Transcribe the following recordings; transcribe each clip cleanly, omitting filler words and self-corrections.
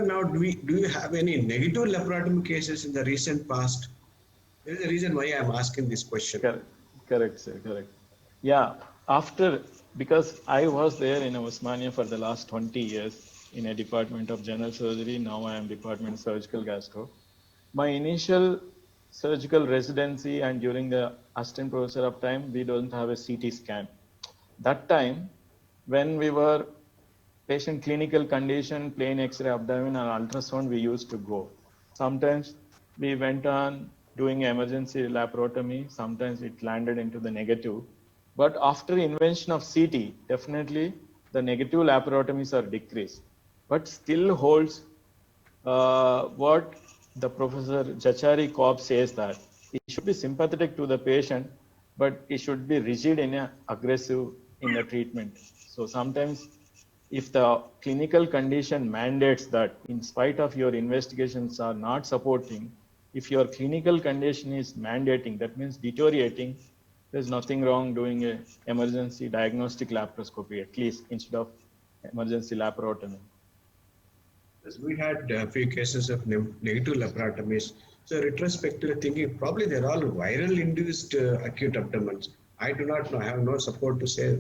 Now, do you have any negative laparotomy cases in the recent past? There is a reason why I'm asking this question. Correct, correct, sir, correct. Yeah, after, because I was there in Osmania for the last 20 years in a department of general surgery. Now I am department surgical gastro. My initial surgical residency and during the assistant professor of time, we don't have a CT scan. That time, when we were patient clinical condition, plain X-ray abdomen and ultrasound, we used to go. Sometimes we went on doing emergency laparotomy. Sometimes it landed into the negative. But after invention of CT, definitely the negative laparotomies are decreased. But still holds what the Professor Jachari Cobb says, that it should be sympathetic to the patient, but it should be rigid and aggressive in the treatment. So sometimes if the clinical condition mandates that, in spite of your investigations are not supporting, if your clinical condition is mandating, that means deteriorating, there's nothing wrong doing a emergency diagnostic laparoscopy, at least instead of emergency laparotomy. Yes, we had a few cases of negative laparotomies. So, retrospectively thinking, probably they're all viral induced acute abdomens. I do not know, I have no support to say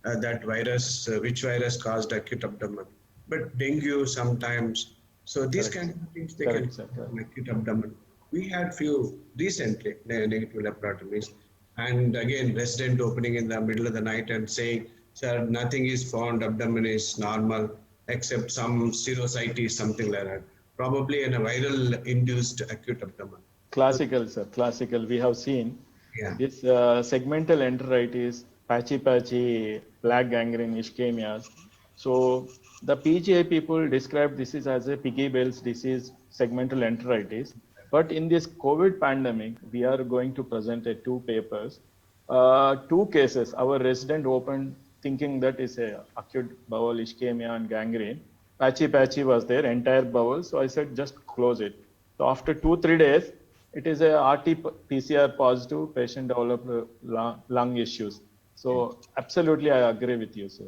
that virus, which virus caused acute abdomen, but dengue sometimes. So, these Correct. kinds of things they can Correct, sir. cause an acute abdomen. We had few recently negative laparotomies, and again, resident opening in the middle of the night and saying, sir, nothing is found, abdomen is normal except some serositis, something like that. Probably in a viral induced acute abdomen. So, Classical, sir. Classical. We have seen yeah. this segmental enteritis, patchy, black gangrene, ischemias. So the PGI people describe this is as a piggy Bell's disease, segmental enteritis. But in this COVID pandemic, we are going to present two papers, two cases. Our resident opened thinking that is a acute bowel ischemia and gangrene. Patchy was there, entire bowel. So I said, just close it. So after 2-3 days, it is a RT-PCR positive patient developed lung issues. So absolutely, I agree with you, sir.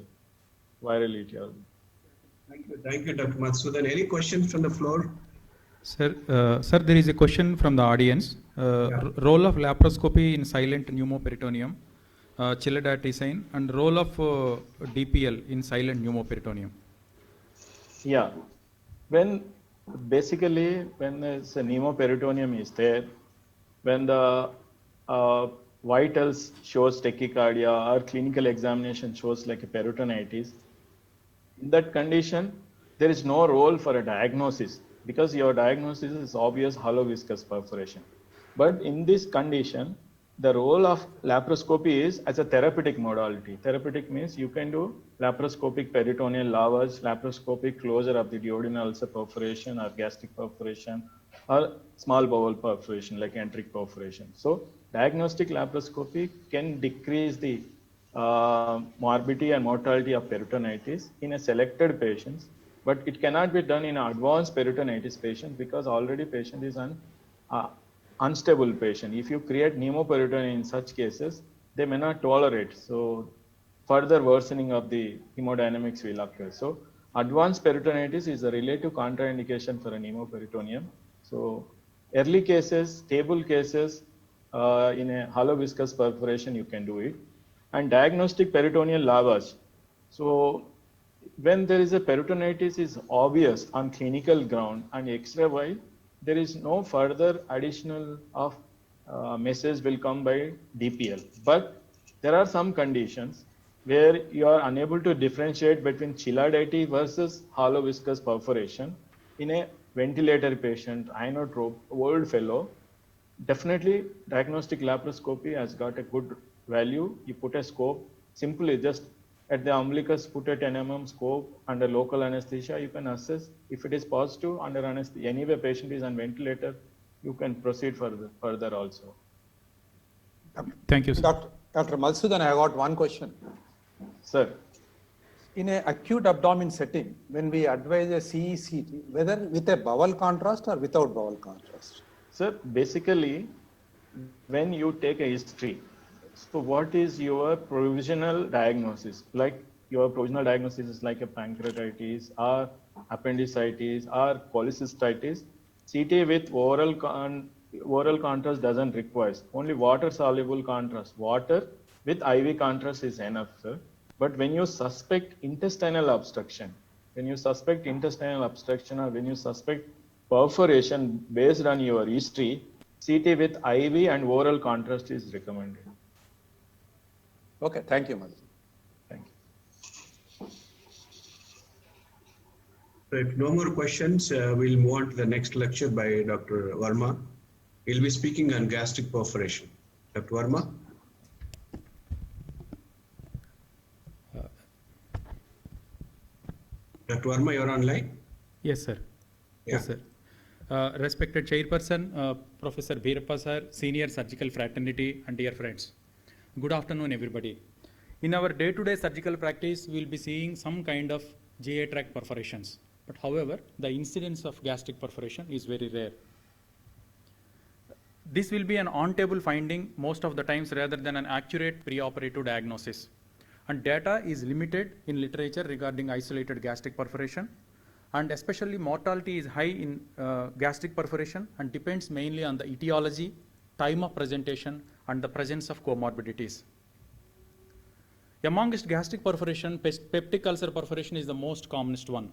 Viral etiology. Thank you, Dr. Madhusudan. Any questions from the floor? Sir, there is a question from the audience. Yeah. Role of laparoscopy in silent pneumoperitoneum, Chiladat design, and role of DPL in silent pneumoperitoneum. Yeah, when basically when there's a pneumoperitoneum is there, when the uh, vitals shows tachycardia or clinical examination shows like a peritonitis, in that condition, there is no role for a diagnosis because your diagnosis is obvious hollow viscous perforation. But in this condition, the role of laparoscopy is as a therapeutic modality. Therapeutic means you can do laparoscopic peritoneal lavage, laparoscopic closure of the duodenal ulcer perforation or gastric perforation, or small bowel perforation like enteric perforation. So diagnostic laparoscopy can decrease the morbidity and mortality of peritonitis in a selected patients, but it cannot be done in an advanced peritonitis patient because already patient is an unstable patient. If you create pneumoperitoneum in such cases, they may not tolerate. So further worsening of the hemodynamics will occur. So advanced peritonitis is a relative contraindication for a pneumoperitoneum. So early cases, stable cases, in a hollow viscous perforation, you can do it. And diagnostic peritoneal lavage. So when there is a peritonitis is obvious on clinical ground and X-ray wise, there is no further additional of message will come by DPL. But there are some conditions where you are unable to differentiate between Chilaiditi versus hollow viscous perforation in a ventilator patient, inotrope, old fellow. Definitely, diagnostic laparoscopy has got a good value. You put a scope, simply just at the umbilicus, put a 10 mm scope under local anesthesia. You can assess if it is positive under anesthesia. Anyway, patient is on ventilator. You can proceed further also. Thank you, sir. Dr. Madhusudan, I got one question. Sir. In an acute abdomen setting, when we advise a CECT, whether with a bowel contrast or without bowel contrast? Sir, basically, when you take a history, so what is your provisional diagnosis? Like your provisional diagnosis is like a pancreatitis or appendicitis or cholecystitis, CT with oral contrast doesn't require. Only water soluble contrast. Water with IV contrast is enough, sir. But when you suspect intestinal obstruction, or when you suspect perforation based on your history, CT with IV and oral contrast is recommended. Okay, thank you, Madhu. Thank you. So if no more questions, we'll move on to the next lecture by Dr. Verma. He'll be speaking on gastric perforation. Dr. Verma? Dr. Verma, you're online? Yes, sir. Yeah. Yes, sir. Respected Chairperson, Professor Veerappa sir, Senior Surgical Fraternity, and dear friends. Good afternoon, everybody. In our day-to-day surgical practice, we will be seeing some kind of GI tract perforations. But however, the incidence of gastric perforation is very rare. This will be an on-table finding most of the times rather than an accurate preoperative diagnosis. And data is limited in literature regarding isolated gastric perforation. And especially mortality is high in gastric perforation and depends mainly on the etiology, time of presentation, and the presence of comorbidities. Amongst gastric perforation, peptic ulcer perforation is the most commonest one.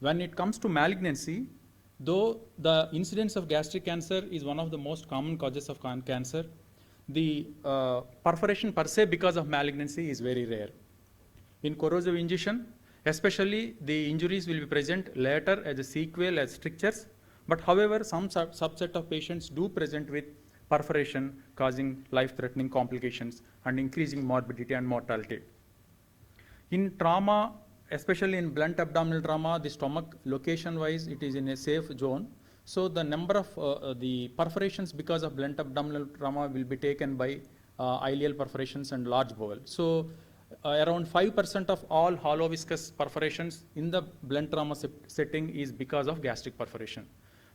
When it comes to malignancy, though the incidence of gastric cancer is one of the most common causes of cancer, the perforation per se because of malignancy is very rare. In corrosive ingestion, especially the injuries will be present later as a sequel as strictures, but however some subset of patients do present with perforation causing life-threatening complications and increasing morbidity and mortality. In trauma, especially in blunt abdominal trauma, the stomach location-wise it is in a safe zone. So the number of the perforations because of blunt abdominal trauma will be taken by ileal perforations and large bowel. So around 5% of all hollow viscous perforations in the blunt trauma setting is because of gastric perforation.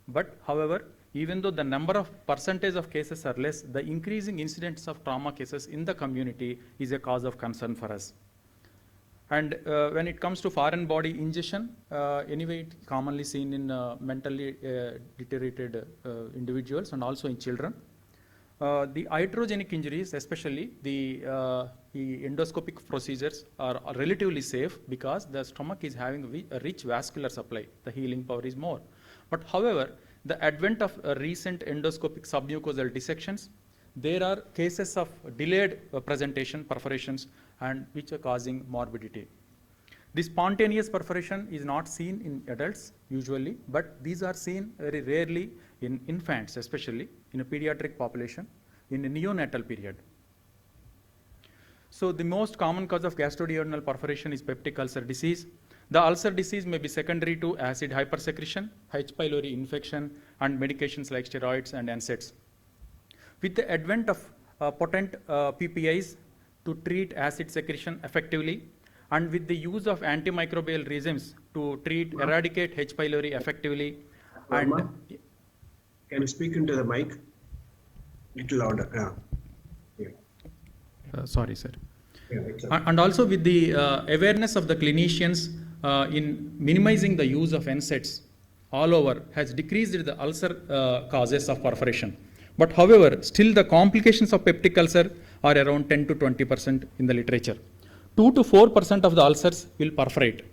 But however, even though the number of percentage of cases are less, the increasing incidence of trauma cases in the community is a cause of concern for us. And when it comes to foreign body ingestion, anyway, it's commonly seen in mentally deteriorated individuals and also in children. The iatrogenic injuries, especially the endoscopic procedures, are relatively safe because the stomach is having a rich vascular supply. The healing power is more. But however, the advent of recent endoscopic submucosal dissections, there are cases of delayed presentation, perforations, and which are causing morbidity. The spontaneous perforation is not seen in adults usually, but these are seen very rarely in infants, especially in a pediatric population in a neonatal period. So the most common cause of gastroduodenal perforation is peptic ulcer disease. The ulcer disease may be secondary to acid hypersecretion, H. pylori infection, and medications like steroids and NSAIDs. With the advent of potent PPIs to treat acid secretion effectively, and with the use of antimicrobial regimes to eradicate H. pylori effectively. Verma, And can you speak into the mic? Little louder. Yeah. sorry, sir. Yeah, it's okay. And also with the awareness of the clinicians in minimizing the use of NSAIDs all over has decreased the ulcer causes of perforation. But however, still the complications of peptic ulcer are around 10 to 20% in the literature. 2 to 4% of the ulcers will perforate.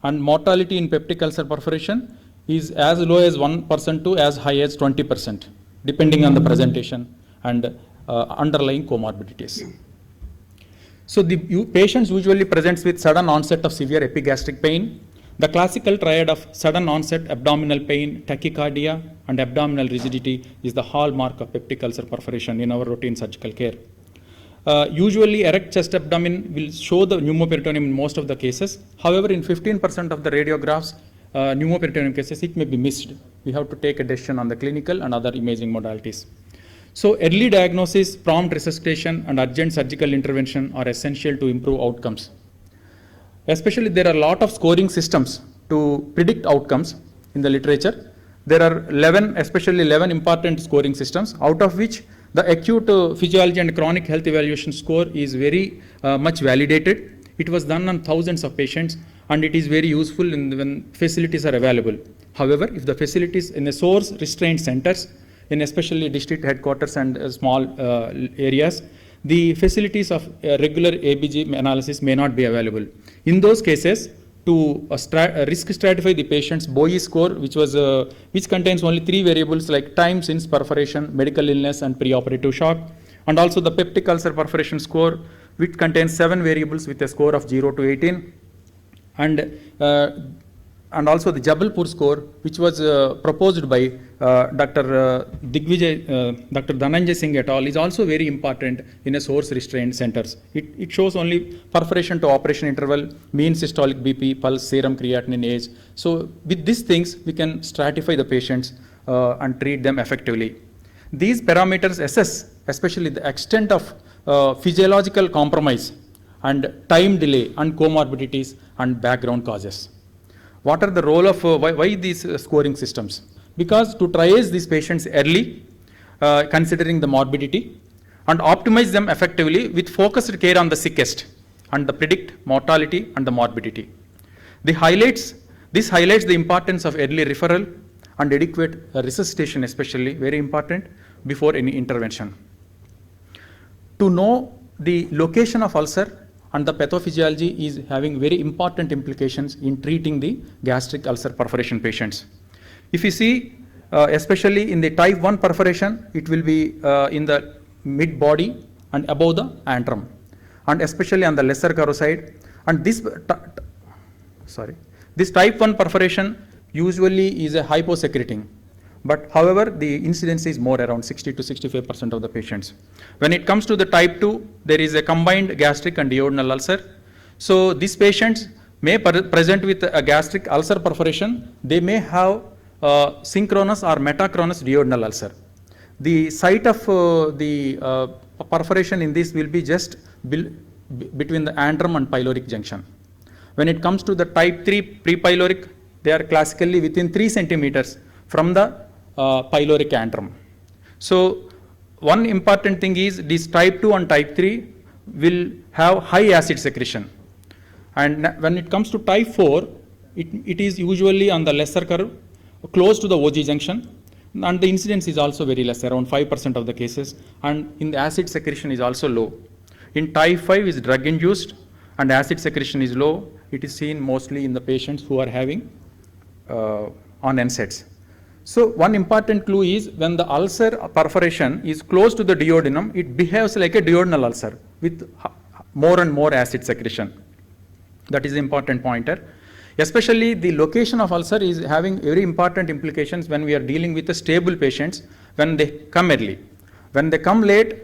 And mortality in peptic ulcer perforation is as low as 1% to as high as 20%, depending on the presentation and underlying comorbidities. So the patients usually presents with sudden onset of severe epigastric pain. The classical triad of sudden onset abdominal pain, tachycardia, and abdominal rigidity is the hallmark of peptic ulcer perforation in our routine surgical care. Usually erect chest abdomen will show the pneumoperitoneum in most of the cases. However, in 15% of the radiographs, pneumoperitoneum cases, it may be missed. We have to take a decision on the clinical and other imaging modalities. So early diagnosis, prompt resuscitation, and urgent surgical intervention are essential to improve outcomes. Especially there are a lot of scoring systems to predict outcomes in the literature. There are 11, especially 11 important scoring systems, out of which the acute physiology and chronic health evaluation score is very much validated. It was done on thousands of patients, and it is very useful when facilities are available. However, if the facilities in the source restrained centers, in especially district headquarters and small areas, the facilities of regular ABG analysis may not be available. In those cases, to risk stratify the patient's BOE score, which contains only 3 variables like time since perforation, medical illness, and preoperative shock, and also the peptic ulcer perforation score, which contains 7 variables with a score of 0 to 18, and also the Jabalpur score, which was proposed by Dr. Dhananjay Singh et al., is also very important in a source restrained centers. It shows only perforation to operation interval, mean systolic BP, pulse, serum creatinine, age. So with these things, we can stratify the patients and treat them effectively. These parameters assess especially the extent of physiological compromise and time delay and comorbidities and background causes. What are the role of, why these scoring systems? Because to triage these patients early, considering the morbidity, and optimize them effectively with focused care on the sickest, and the predict mortality and the morbidity. This highlights the importance of early referral and adequate resuscitation, especially very important before any intervention. To know the location of ulcer and the pathophysiology is having very important implications in treating the gastric ulcer perforation patients. If you see, especially in the type 1 perforation, it will be in the mid body and above the antrum, and especially on the lesser carotid. And this type 1 perforation usually is a hyposecreting, but however the incidence is more around 60 to 65% of the patients. When it comes to the type 2, there is a combined gastric and duodenal ulcer. So these patients may present with a gastric ulcer perforation. They may have synchronous or metachronous duodenal ulcer. The site of the perforation in this will be just between the antrum and pyloric junction. When it comes to the type 3 prepyloric, they are classically within 3 centimeters from the pyloric antrum. So one important thing is this type 2 and type 3 will have high acid secretion. And when it comes to type 4, it is usually on the lesser curve, close to the OG junction, and the incidence is also very less, around 5% of the cases, and in the acid secretion is also low. In type 5 is drug induced and acid secretion is low. It is seen mostly in the patients who are having on NSAIDs. So one important clue is when the ulcer perforation is close to the duodenum, it behaves like a duodenal ulcer with more and more acid secretion. That is the important pointer. Especially the location of ulcer is having very important implications when we are dealing with the stable patients when they come early. When they come late,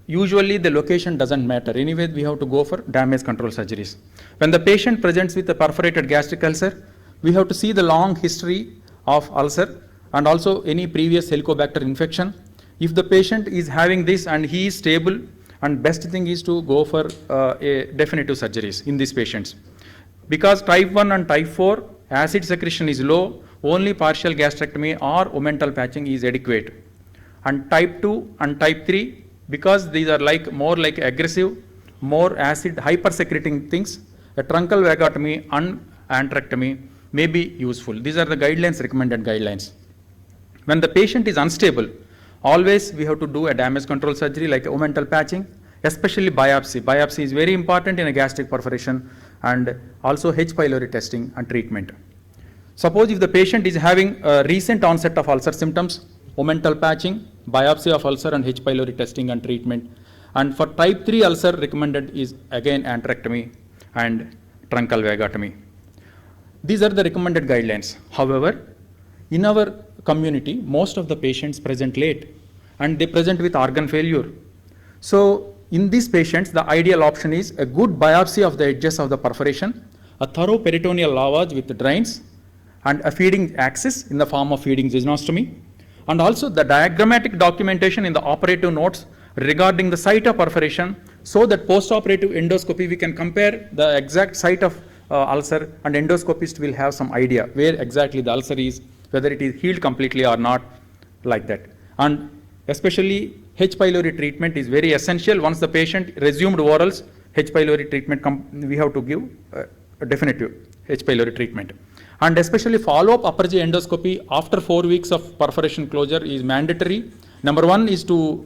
usually the location doesn't matter. Anyway, we have to go for damage control surgeries. When the patient presents with a perforated gastric ulcer, we have to see the long history of ulcer and also any previous Helicobacter infection. If the patient is having this and he is stable, and best thing is to go for a definitive surgeries in these patients. Because type 1 and type 4 acid secretion is low, only partial gastrectomy or omental patching is adequate. And type 2 and type 3, because these are more like aggressive, more acid hypersecreting things, a truncal vagotomy and antrectomy may be useful. These are the guidelines, recommended guidelines. When the patient is unstable, always we have to do a damage control surgery like omental patching, especially biopsy. Biopsy is very important in a gastric perforation, and also H. pylori testing and treatment. Suppose if the patient is having a recent onset of ulcer symptoms, omental patching, biopsy of ulcer and H. pylori testing and treatment. And for type 3 ulcer, recommended is again antrectomy and truncal vagotomy. These are the recommended guidelines. However, in our community, most of the patients present late and they present with organ failure. So in these patients, the ideal option is a good biopsy of the edges of the perforation, a thorough peritoneal lavage with drains, and a feeding axis in the form of feeding zygostomy, and also the diagrammatic documentation in the operative notes regarding the site of perforation, so that post-operative endoscopy we can compare the exact site of ulcer, and endoscopist will have some idea where exactly the ulcer is, whether it is healed completely or not, like that. And especially H. pylori treatment is very essential. Once the patient resumed orals, H. pylori treatment we have to give definitive H. pylori treatment. And especially follow-up upper GI endoscopy after 4 weeks of perforation closure is mandatory. Number one is to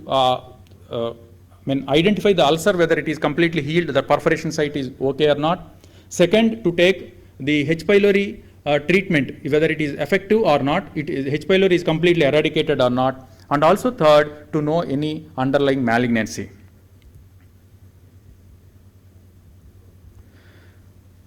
identify the ulcer, whether it is completely healed, the perforation site is okay or not. Second, to take the H. pylori treatment, whether it is effective or not, H. pylori is completely eradicated or not. And also third, to know any underlying malignancy.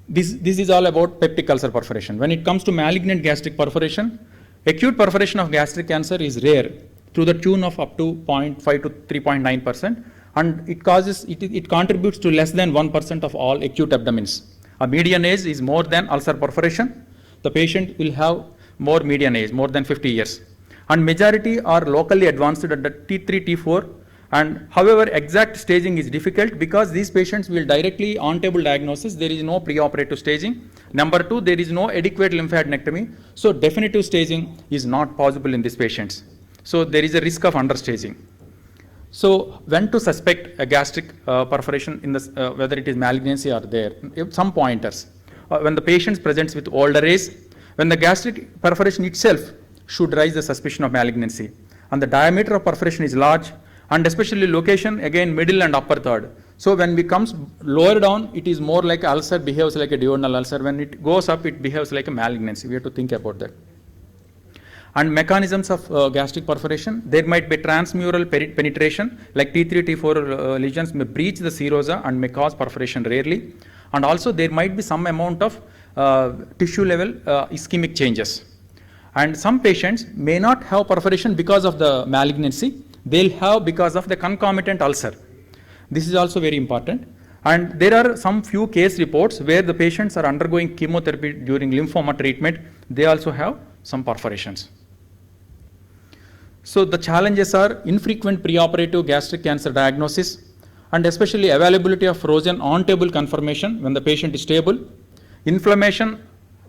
This is all about peptic ulcer perforation. When it comes to malignant gastric perforation, acute perforation of gastric cancer is rare to the tune of up to 0.5 to 3.9%, and it contributes to less than 1% of all acute abdomens. A median age is more than ulcer perforation. The patient will have more median age, more than 50 years. And majority are locally advanced at the T3, T4. And however, exact staging is difficult because these patients will directly on-table diagnosis. There is no preoperative staging. Number two, there is no adequate lymphadenectomy. So definitive staging is not possible in these patients. So there is a risk of understaging. So when to suspect a gastric perforation in this, whether it is malignancy or there, some pointers. When the patient presents with older age, when the gastric perforation itself should raise the suspicion of malignancy, and the diameter of perforation is large, and especially location, again, middle and upper third. So when it comes lower down, it is more like ulcer, behaves like a duodenal ulcer. When it goes up, it behaves like a malignancy. We have to think about that. And mechanisms of gastric perforation, there might be transmural penetration, like T3, T4 lesions may breach the serosa and may cause perforation rarely. And also there might be some amount of tissue level ischemic changes. And some patients may not have perforation because of the malignancy, they'll have because of the concomitant ulcer. This is also very important. And there are some few case reports where the patients are undergoing chemotherapy during lymphoma treatment, they also have some perforations. So the challenges are infrequent preoperative gastric cancer diagnosis, and especially availability of frozen on-table confirmation when the patient is stable. Inflammation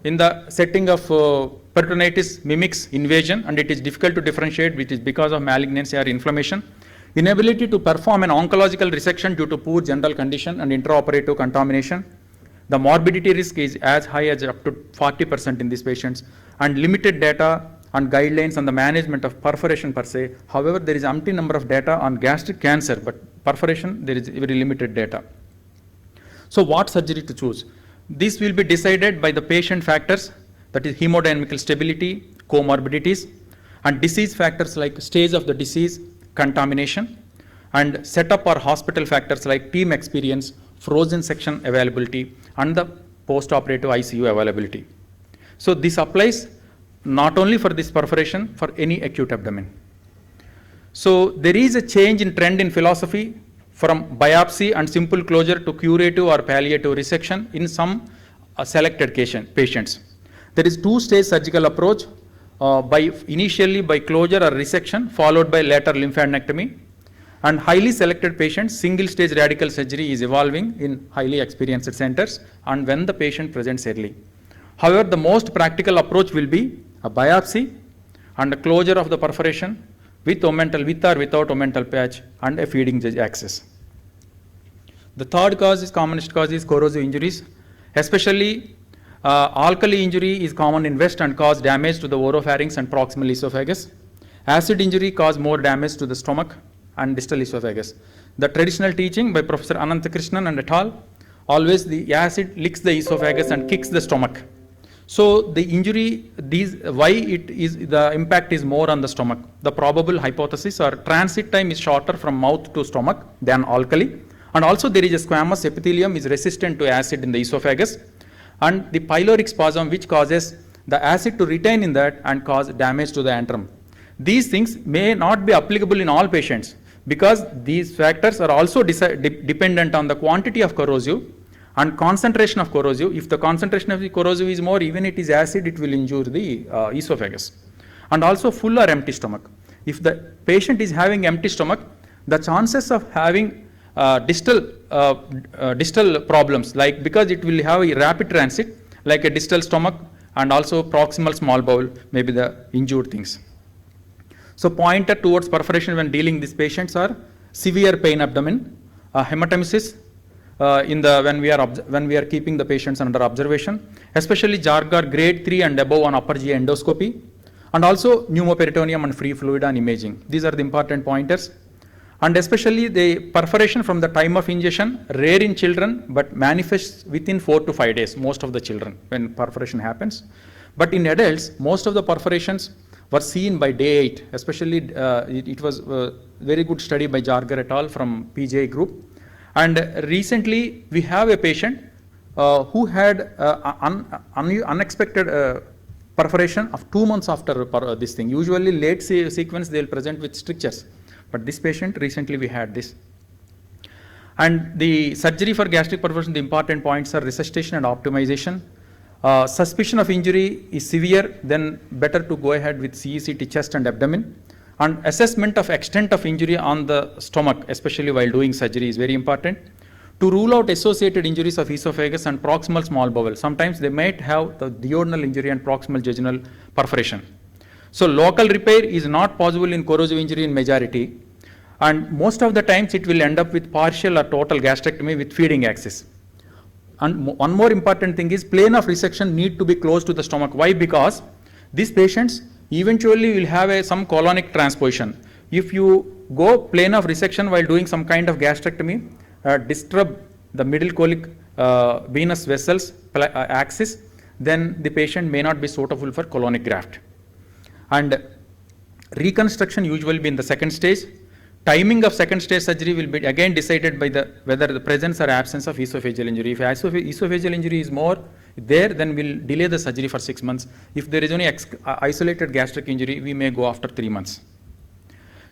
in the setting of peritonitis mimics invasion, and it is difficult to differentiate which is because of malignancy or inflammation. Inability to perform an oncological resection due to poor general condition and intraoperative contamination. The morbidity risk is as high as up to 40% in these patients, and limited data and guidelines on the management of perforation per se. However, there is empty number of data on gastric cancer, but perforation, there is very limited data. So what surgery to choose? This will be decided by the patient factors, that is hemodynamical stability, comorbidities, and disease factors like stage of the disease, contamination, and setup or hospital factors like team experience, frozen section availability, and the post-operative ICU availability. So this applies not only for this perforation, for any acute abdomen. So there is a change in trend in philosophy from biopsy and simple closure to curative or palliative resection in some selected patients. There is two-stage surgical approach initially by closure or resection followed by later lymphadenectomy, and highly selected patients single-stage radical surgery is evolving in highly experienced centers and when the patient presents early. However, the most practical approach will be a biopsy and a closure of the perforation with or without omental patch and a feeding axis. The third commonest cause is corrosive injuries, especially alkali injury is common in West and cause damage to the oropharynx and proximal esophagus. Acid injury cause more damage to the stomach and distal esophagus. The traditional teaching by Professor Ananthakrishnan and et al. Always the acid licks the esophagus and kicks the stomach. So the injury, the impact is more on the stomach. The probable hypothesis or transit time is shorter from mouth to stomach than alkali. And also there is a squamous epithelium is resistant to acid in the esophagus. And the pyloric spasm which causes the acid to retain in that and cause damage to the antrum. These things may not be applicable in all patients because these factors are also dependent on the quantity of corrosive and concentration of corrosive. If the concentration of the corrosive is more, even it is acid, it will injure the esophagus. And also full or empty stomach. If the patient is having empty stomach, the chances of having distal problems, like because it will have a rapid transit, like a distal stomach and also proximal small bowel may be the injured things. So pointer towards perforation when dealing these patients are severe pain abdomen, hematemesis, when we are keeping the patients under observation, especially Jargar grade 3 and above on upper GI endoscopy, and also pneumoperitoneum and free fluid on imaging. These are the important pointers. And especially the perforation from the time of ingestion, rare in children, but manifests within 4 to 5 days, most of the children, when perforation happens. But in adults, most of the perforations were seen by day 8, especially it was a very good study by Jargar et al. From PGI group. And recently, we have a patient who had unexpected perforation of 2 months after this thing. Usually late sequence, they will present with strictures. But this patient, recently we had this. And the surgery for gastric perforation, the important points are resuscitation and optimization. Suspicion of injury is severe, then better to go ahead with CECT chest and abdomen. And assessment of extent of injury on the stomach, especially while doing surgery, is very important. To rule out associated injuries of esophagus and proximal small bowel. Sometimes they might have the duodenal injury and proximal jejunal perforation. So local repair is not possible in corrosive injury in majority. And most of the times it will end up with partial or total gastrectomy with feeding axis. And one more important thing is plane of resection need to be close to the stomach. Why? Because these patients eventually will have some colonic transposition. If you go plane of resection while doing some kind of gastrectomy, disturb the middle colic venous vessels axis, then the patient may not be suitable for colonic graft. And reconstruction usually be in the second stage. Timing of second stage surgery will be again decided by whether the presence or absence of esophageal injury. If esophageal injury is more there, then we'll delay the surgery for 6 months. If there is only isolated gastric injury, we may go after 3 months.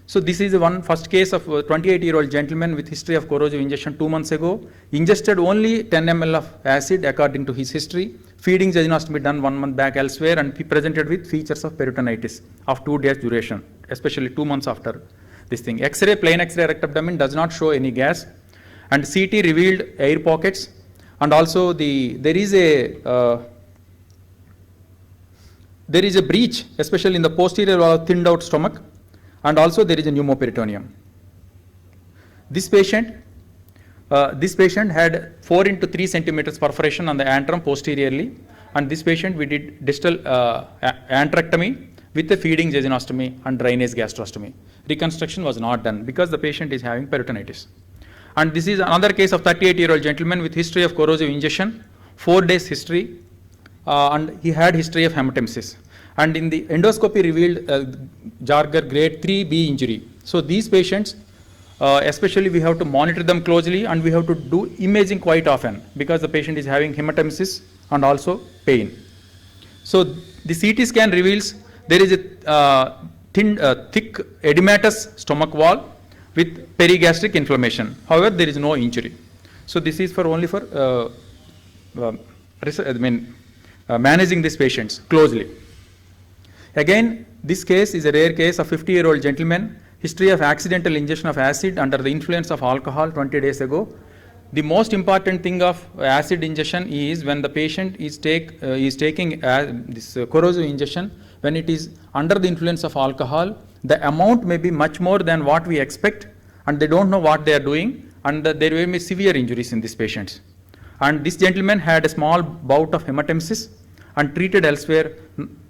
So this is the first case of a 28-year-old gentleman with history of corrosive ingestion 2 months ago. Ingested only 10 ml of acid according to his history. Feeding jejunostomy done 1 month back elsewhere, and he presented with features of peritonitis of 2 days duration, especially 2 months after this thing. X-ray, plain X-ray rectal abdomen does not show any gas, and CT revealed air pockets, and also there is a breach, especially in the posterior wall of thinned out stomach, and also there is a pneumoperitoneum. This patient had 4 into 3 centimeters perforation on the antrum posteriorly, and this patient we did distal antrectomy with a feeding jejunostomy and drainage gastrostomy. Reconstruction was not done because the patient is having peritonitis. And this is another case of 38-year-old gentleman with history of corrosive ingestion, 4 days history, and he had history of hematemesis. And in the endoscopy revealed Jargar grade 3B injury. So these patients, especially we have to monitor them closely, and we have to do imaging quite often because the patient is having hematemesis and also pain. So the CT scan reveals there is a thick edematous stomach wall with perigastric inflammation. However, there is no injury. So this is only for managing these patients closely. Again, this case is a rare case of 50-year-old gentleman, history of accidental ingestion of acid under the influence of alcohol 20 days ago. The most important thing of acid ingestion is when the patient is taking this corrosive ingestion, when it is under the influence of alcohol, the amount may be much more than what we expect, and they don't know what they are doing, and there may be severe injuries in these patients. And this gentleman had a small bout of hematemesis and treated elsewhere,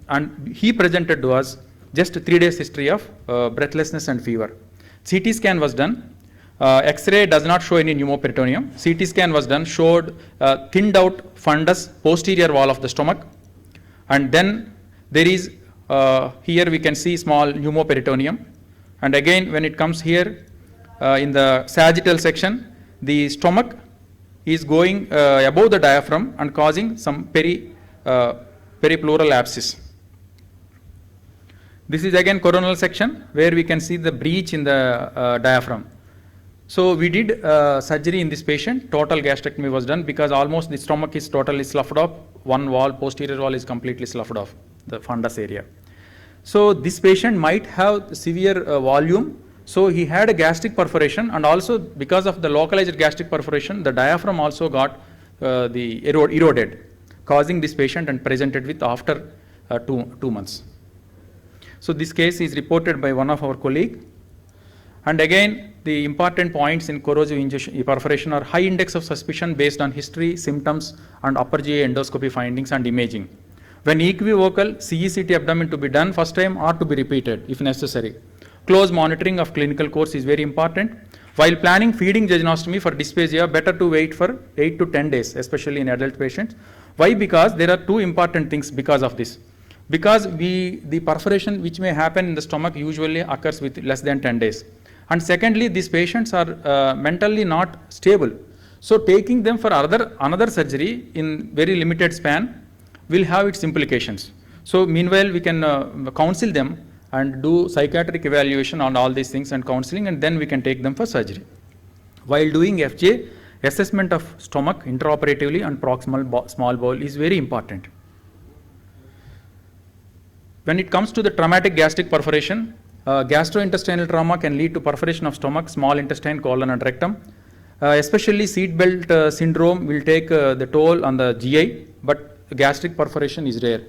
and he presented to us just 3 days history of breathlessness and fever. CT scan was done. X-ray does not show any pneumoperitoneum. CT scan was done, showed thinned out fundus posterior wall of the stomach, and then there is here we can see small pneumoperitoneum. And again, when it comes here in the sagittal section, the stomach is going above the diaphragm and causing some peripleural abscess. This is again coronal section where we can see the breach in the diaphragm. So we did surgery in this patient. Total gastrectomy was done because almost the stomach is totally sloughed off. One wall, posterior wall, is completely sloughed off, the fundus area. So this patient might have severe volume. So he had a gastric perforation, and also because of the localized gastric perforation, the diaphragm also got eroded, causing this patient and presented with after 2 months. So this case is reported by one of our colleague. And again, the important points in corrosive perforation are high index of suspicion based on history, symptoms, and upper GI endoscopy findings and imaging. When equivocal, CECT abdomen to be done first time or to be repeated if necessary. Close monitoring of clinical course is very important. While planning feeding jejunostomy for dysphagia, better to wait for 8 to 10 days, especially in adult patients. Why? Because there are two important things because of this. Because the perforation which may happen in the stomach usually occurs with less than 10 days. And secondly, these patients are mentally not stable. So taking them for another surgery in very limited span will have its implications. So meanwhile, we can counsel them and do psychiatric evaluation on all these things and counseling, and then we can take them for surgery. While doing FJ, assessment of stomach intraoperatively and proximal small bowel is very important. When it comes to the traumatic gastric perforation, gastrointestinal trauma can lead to perforation of stomach, small intestine, colon, and rectum. Especially seatbelt syndrome will take the toll on the GI, but gastric perforation is rare.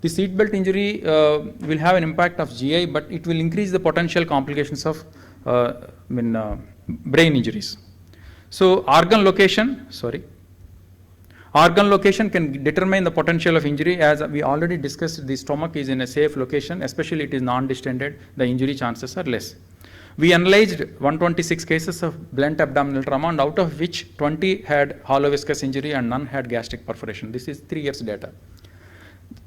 The seatbelt injury will have an impact of GI, but it will increase the potential complications of brain injuries. So organ location can determine the potential of injury. As we already discussed, the stomach is in a safe location, especially it is non-distended, the injury chances are less. We analyzed 126 cases of blunt abdominal trauma, and out of which 20 had hollow viscous injury and none had gastric perforation. This is 3 years data.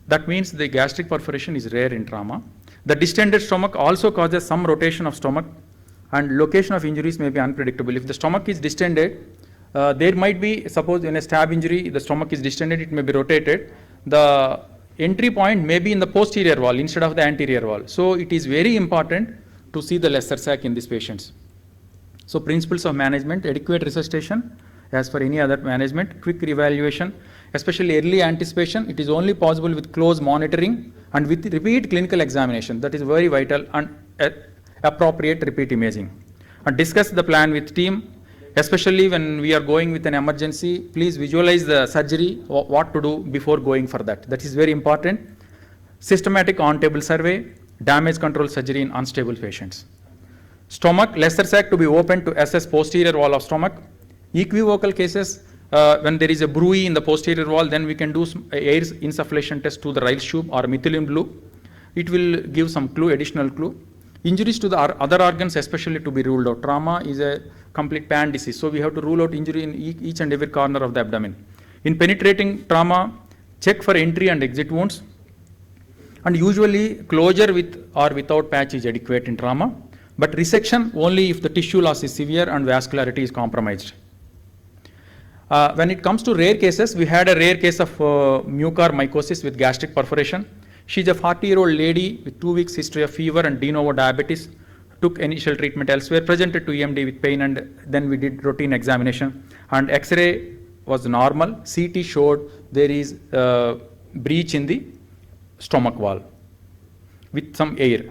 That means the gastric perforation is rare in trauma. The distended stomach also causes some rotation of stomach, and location of injuries may be unpredictable. If the stomach is distended, there might be, suppose in a stab injury, the stomach is distended, it may be rotated. The entry point may be in the posterior wall instead of the anterior wall. So it is very important to see the lesser sac in these patients. So principles of management: adequate resuscitation as for any other management, quick reevaluation, especially early anticipation. It is only possible with close monitoring and with repeat clinical examination. That is very vital, and appropriate repeat imaging. And discuss the plan with team, especially when we are going with an emergency. Please visualize the surgery, what to do before going for that. That is very important. Systematic on-table survey, damage control surgery in unstable patients. Stomach, lesser sac to be opened to assess posterior wall of stomach. Equivocal cases, when there is a bruit in the posterior wall, then we can do air insufflation test to the Riles tube or methylene blue. It will give some clue, additional clue. Injuries to the other organs, especially to be ruled out. Trauma is a complete pan disease, so we have to rule out injury in each and every corner of the abdomen. In penetrating trauma, check for entry and exit wounds, and usually closure with or without patch is adequate in trauma, but resection only if the tissue loss is severe and vascularity is compromised. When it comes to rare cases, we had a rare case of mucormycosis with gastric perforation. She's a 40-year-old lady with 2 weeks history of fever and de novo diabetes. Took initial treatment elsewhere, presented to EMD with pain, and then we did routine examination. And X-ray was normal. CT showed there is a breach in the stomach wall with some air.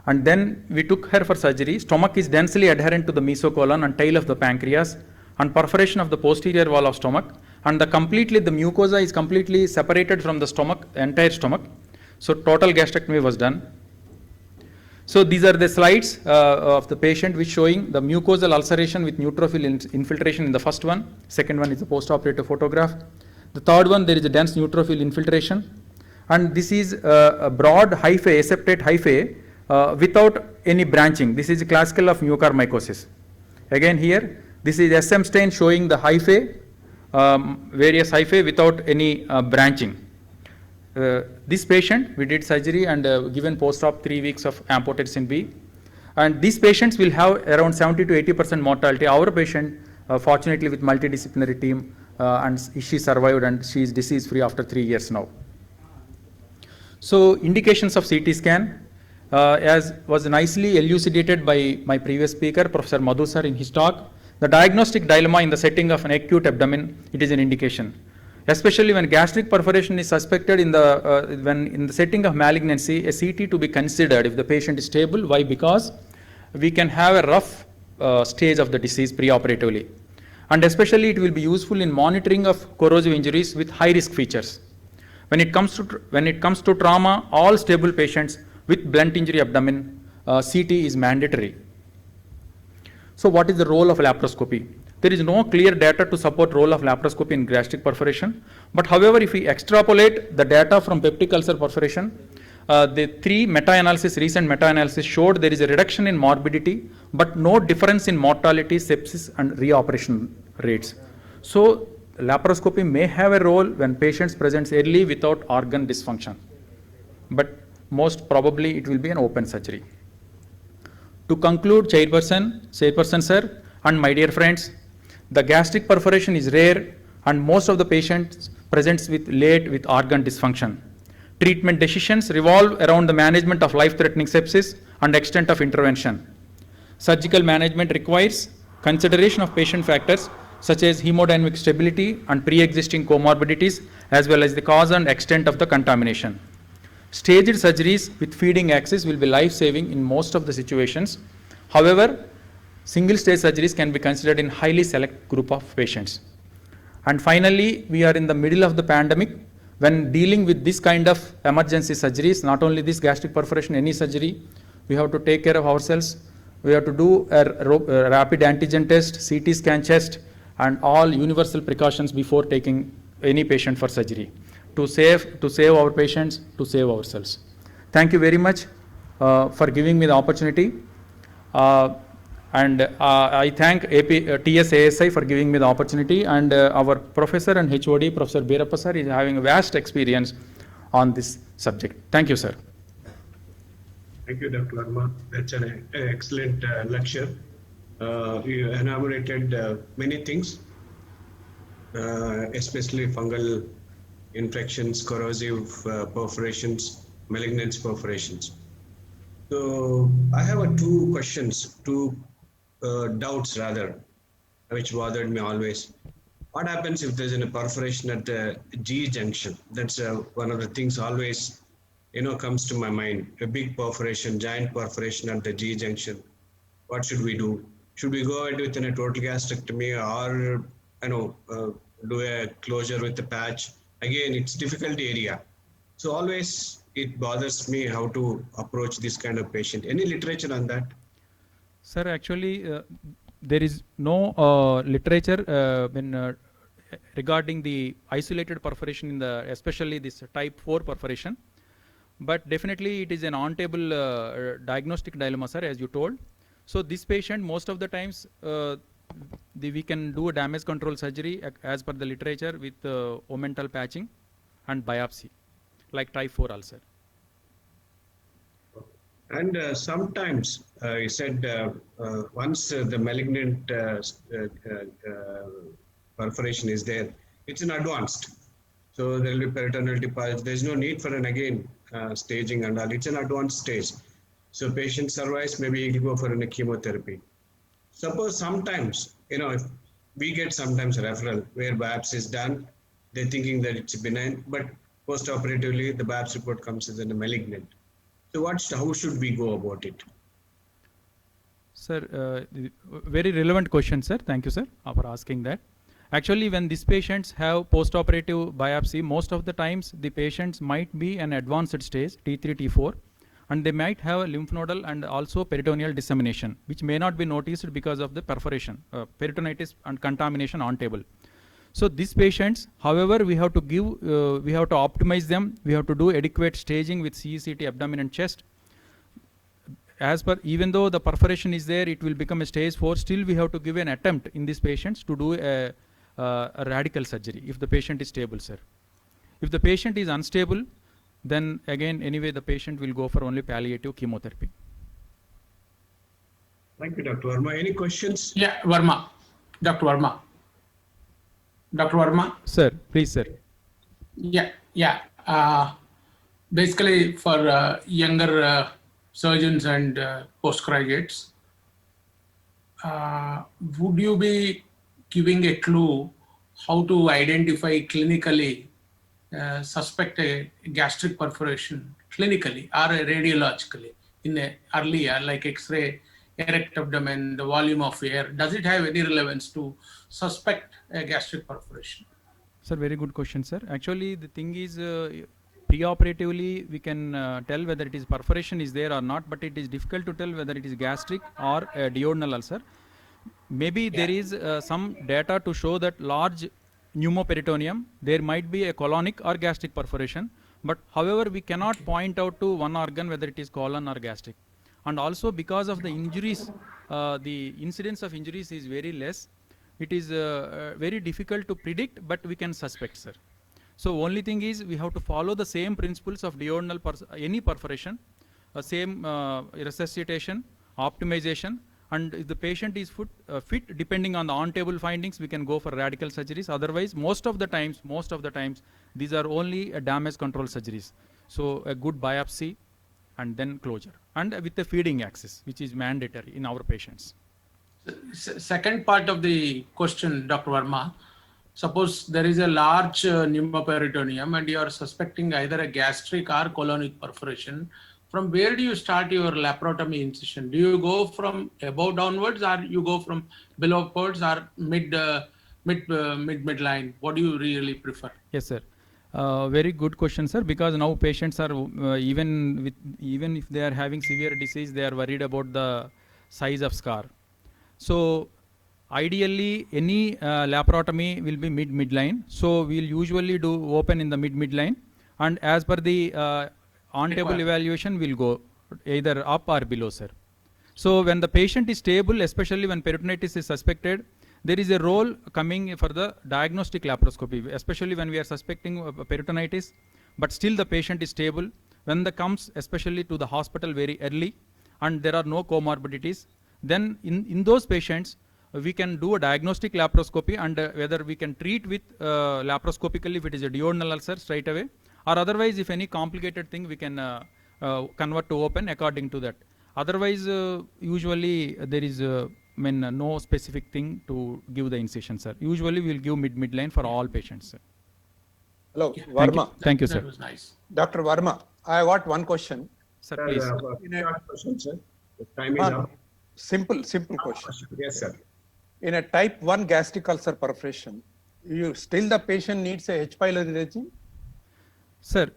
And then we took her for surgery. Stomach is densely adherent to the mesocolon and tail of the pancreas, and perforation of the posterior wall of stomach, and the mucosa is completely separated from the stomach, entire stomach. So total gastrectomy was done. So these are the slides of the patient which showing the mucosal ulceration with neutrophil infiltration in the first one. Second one is the post-operative photograph. The third one, there is a dense neutrophil infiltration. And this is a broad hyphae, aseptate hyphae without any branching. This is classical of mucormycosis. Again here, this is SM stain showing the hyphae, various hyphae without any branching. This patient, we did surgery and given post-op 3 weeks of amphotericin B. And these patients will have around 70 to 80% mortality. Our patient, fortunately with multidisciplinary team, and she survived and she is disease-free after 3 years now. So indications of CT scan, as was nicely elucidated by my previous speaker, Professor Madhu sir, in his talk. The diagnostic dilemma in the setting of an acute abdomen, it is an indication. Especially when gastric perforation is suspected in the setting of malignancy, a CT to be considered if the patient is stable. Why? Because we can have a rough stage of the disease preoperatively. And especially it will be useful in monitoring of corrosive injuries with high risk features. When it comes to trauma, all stable patients with blunt injury abdomen, CT is mandatory. So what is the role of laparoscopy? There is no clear data to support role of laparoscopy in gastric perforation. But however, if we extrapolate the data from peptic ulcer perforation, the three meta-analysis, recent meta-analysis showed there is a reduction in morbidity, but no difference in mortality, sepsis, and reoperation rates. So laparoscopy may have a role when patients presents early without organ dysfunction, but most probably it will be an open surgery. To conclude, Chairperson sir, and my dear friends, the gastric perforation is rare and most of the patients presents with late with organ dysfunction. Treatment decisions revolve around the management of life-threatening sepsis and extent of intervention. Surgical management requires consideration of patient factors such as hemodynamic stability and pre-existing comorbidities as well as the cause and extent of the contamination. Staged surgeries with feeding axis will be life-saving in most of the situations. However, single-stage surgeries can be considered in highly select group of patients. And finally, we are in the middle of the pandemic. When dealing with this kind of emergency surgeries, not only this gastric perforation, any surgery, we have to take care of ourselves. We have to do a rapid antigen test, CT scan chest, and all universal precautions before taking any patient for surgery to save our patients, to save ourselves. Thank you very much for giving me the opportunity. I thank TSASI for giving me the opportunity, and our professor and HOD, Professor Birappa sir, is having a vast experience on this subject. Thank you, sir. Thank you, Dr. Verma. That's an excellent lecture. You enumerated many things, especially fungal infections, corrosive perforations, malignant perforations. So I have two questions, doubts rather, which bothered me always. What happens if there's a perforation at the G junction? That's one of the things always, comes to my mind. A big perforation, giant perforation at the G junction. What should we do? Should we go ahead with a total gastrectomy or, do a closure with a patch? Again, it's difficult area. So always it bothers me how to approach this kind of patient. Any literature on that? Sir, actually, there is no literature regarding the isolated perforation in especially this type 4 perforation. But definitely it is an on-table diagnostic dilemma, sir, as you told. So this patient, most of the times, we can do a damage control surgery as per the literature with omental patching and biopsy, like type 4 ulcer. And sometimes you said once the malignant perforation is there, it's an advanced. So there will be peritoneal deposit. There's no need for staging and all. It's an advanced stage. So patient survives, maybe he'll go for a chemotherapy. Suppose sometimes, if we get sometimes referral where biopsy is done, they're thinking that it's benign, but post-operatively the biopsy report comes as a malignant. So how should we go about it? Sir, very relevant question, sir. Thank you, sir, for asking that. Actually, when these patients have post-operative biopsy, most of the times the patients might be an advanced stage, T3, T4, and they might have a lymph nodal and also peritoneal dissemination, which may not be noticed because of the perforation, peritonitis and contamination on table. So these patients, however, we have to optimize them. We have to do adequate staging with CECT abdomen and chest. Even though the perforation is there, it will become a stage 4. Still, we have to give an attempt in these patients to do a radical surgery if the patient is stable, sir. If the patient is unstable, then again, anyway, the patient will go for only palliative chemotherapy. Thank you, Dr. Verma. Any questions? Yeah, Verma. Dr. Verma. Dr. Verma? Sir, please, sir. Yeah. Basically, for younger surgeons and postgraduates, would you be giving a clue how to identify clinically, suspect a gastric perforation clinically or radiologically in the earlier, like X-ray, erect abdomen, the volume of air? Does it have any relevance to suspect a gastric perforation? Sir, very good question, sir. Actually, the thing is, preoperatively, we can tell whether it is perforation is there or not, but it is difficult to tell whether it is gastric or a duodenal ulcer. Maybe there is some data to show that large pneumoperitoneum, there might be a colonic or gastric perforation, but however, we cannot point out to one organ whether it is colon or gastric. And also because of the injuries, the incidence of injuries is very less. It is very difficult to predict, but we can suspect, sir. So only thing is we have to follow the same principles of duodenal any perforation, same resuscitation, optimization, and if the patient is fit, depending on the on-table findings, we can go for radical surgeries. Otherwise, most of the times, these are only damage control surgeries. So a good biopsy and then closure, and with the feeding access, which is mandatory in our patients. Second part of the question, Dr. Verma. Suppose there is a large pneumoperitoneum and you are suspecting either a gastric or colonic perforation. From where do you start your laparotomy incision? Do you go from above downwards, or you go from below upwards, or midline? What do you really prefer? Yes, sir. Very good question, sir. Because now patients are even if they are having severe disease, they are worried about the size of scar. So ideally, any laparotomy will be midline. So we'll usually do open in the midline, and as per the on-table evaluation, we'll go either up or below, sir. So when the patient is stable, especially when peritonitis is suspected, there is a role coming for the diagnostic laparoscopy, especially when we are suspecting peritonitis, but still the patient is stable. When the comes, especially to the hospital very early, and there are no comorbidities, then in those patients, we can do a diagnostic laparoscopy, and whether we can treat with laparoscopically if it is a duodenal ulcer straight away, or otherwise if any complicated thing we can convert to open according to that. Otherwise, usually there is no specific thing to give the incision, sir. Usually we will give midline for all patients, sir. Hello, Yeah, Verma. Thank you, sir. That was nice. Dr. Verma, I got one question. Sir, please. Short question, sir. The time is up. Simple question. Yes, sir. In a type 1 gastric ulcer perforation, the patient needs a H. pylori regime? Sir,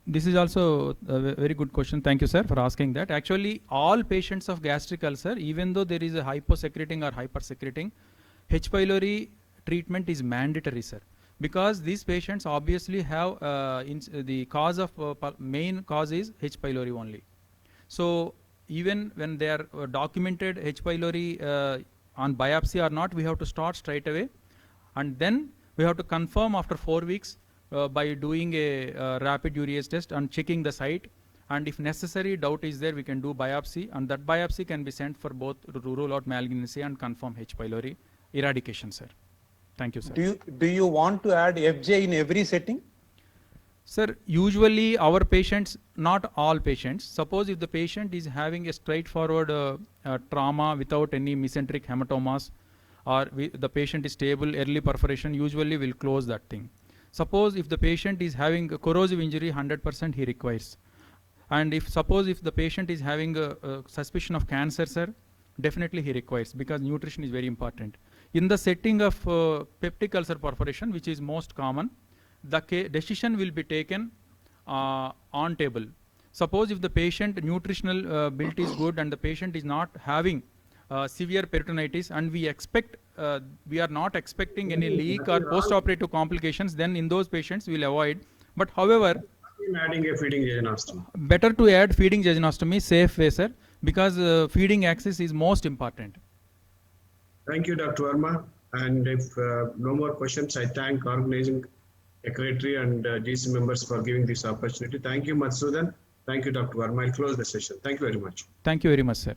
this is also a very good question. Thank you, sir, for asking that. Actually, all patients of gastric ulcer, even though there is a hyposecreting or hypersecreting, H. pylori treatment is mandatory, sir. Because these patients obviously have the cause of main cause is H. pylori only. So even when they are documented H. pylori on biopsy or not, we have to start straight away, and then we have to confirm after 4 weeks by doing a rapid urease test and checking the site, and if necessary doubt is there, we can do biopsy, and that biopsy can be sent for both to rule out malignancy and confirm H. pylori eradication, sir. Thank you, sir. Do you want to add FJ in every setting? Sir, usually our patients, not all patients, suppose if the patient is having a straightforward trauma without any mesenteric hematomas, or the patient is stable, early perforation, usually we'll close that thing. Suppose if the patient is having a corrosive injury, 100% he requires. And if the patient is having a suspicion of cancer, sir, definitely he requires, because nutrition is very important. In the setting of peptic ulcer perforation, which is most common, the decision will be taken on table. Suppose if the patient nutritional build is good and the patient is not having severe peritonitis, and we are not expecting any leak or post-operative complications, then in those patients we will avoid. But however, Adding a feeding jejunostomy. better to add feeding jejunostomy, safe way, sir, because feeding access is most important. Thank you, Dr. Verma. And if no more questions, I thank organizing secretary and GC members for giving this opportunity. Thank you, Madhusudan. Thank you, Dr. Verma. I'll close the session. Thank you very much. Thank you very much, sir.